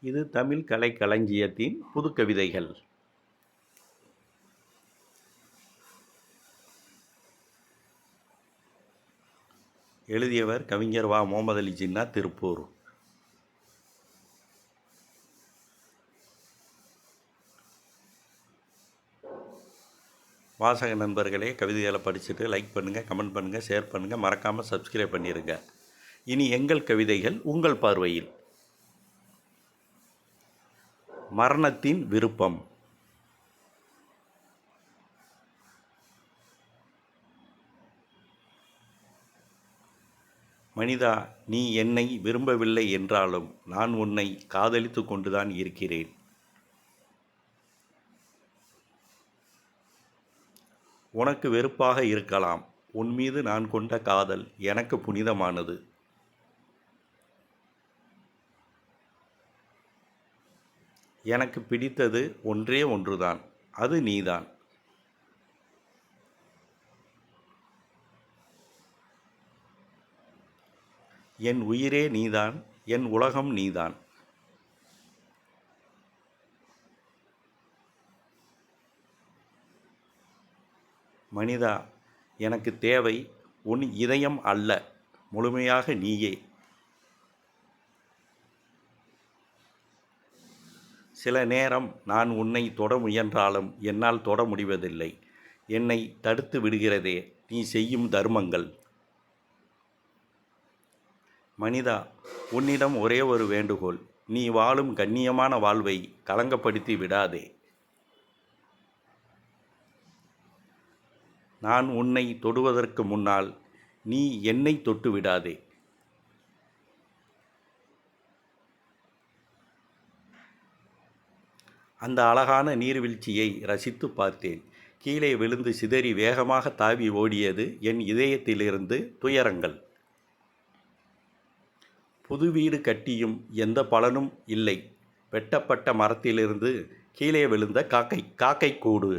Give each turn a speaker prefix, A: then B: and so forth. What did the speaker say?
A: இது தமிழ் கலை களஞ்சியத்தின் புது கவிதைகள். எழுதியவர் கவிஞர் வா. முகமது அலி ஜின்னா, திருப்பூர். வாசக நண்பர்களே, கவிதைகளை படிச்சுட்டு லைக் பண்ணுங்கள், கமெண்ட் பண்ணுங்கள், ஷேர் பண்ணுங்கள், மறக்காமல் சப்ஸ்கிரைப் பண்ணிடுங்க. இனி எங்கள் கவிதைகள் உங்கள் பார்வையில். மரணத்தின் விருப்பம். மனிதா, நீ என்னை விரும்பவில்லை என்றாலும் நான் உன்னை காதலித்து கொண்டுதான் இருக்கிறேன். உனக்கு வெறுப்பாக இருக்கலாம், உன் மீது நான் கொண்ட காதல் எனக்கு புனிதமானது. எனக்கு பிடித்தது ஒன்றே ஒன்றுதான், அது நீதான். என் உயிரே நீதான், என் உலகம் நீதான். மனிதா, எனக்கு தேவை உன் இதயம் அல்ல, முழுமையாக நீயே. சில நேரம் நான் உன்னை தொட முயன்றாலும் என்னால் தொட முடிவதில்லை. என்னை தடுத்து விடுகிறதே நீ செய்யும் தர்மங்கள். மனிதா, உன்னிடம் ஒரே ஒரு வேண்டுகோள், நீ வாழும் கண்ணியமான வாழ்வை களங்கப்படுத்தி விடாதே. நான் உன்னை தொடுவதற்கு முன்னால் நீ என்னை தொட்டு விடாதே. அந்த அழகான நீர்வீழ்ச்சியை ரசித்து பார்த்தேன். கீழே விழுந்து சிதறி வேகமாக தாவி ஓடியது என் இதயத்திலிருந்து துயரங்கள். புது வீடு கட்டியும் எந்த பலனும் இல்லை. வெட்டப்பட்ட மரத்திலிருந்து கீழே விழுந்த காக்கை கூடு.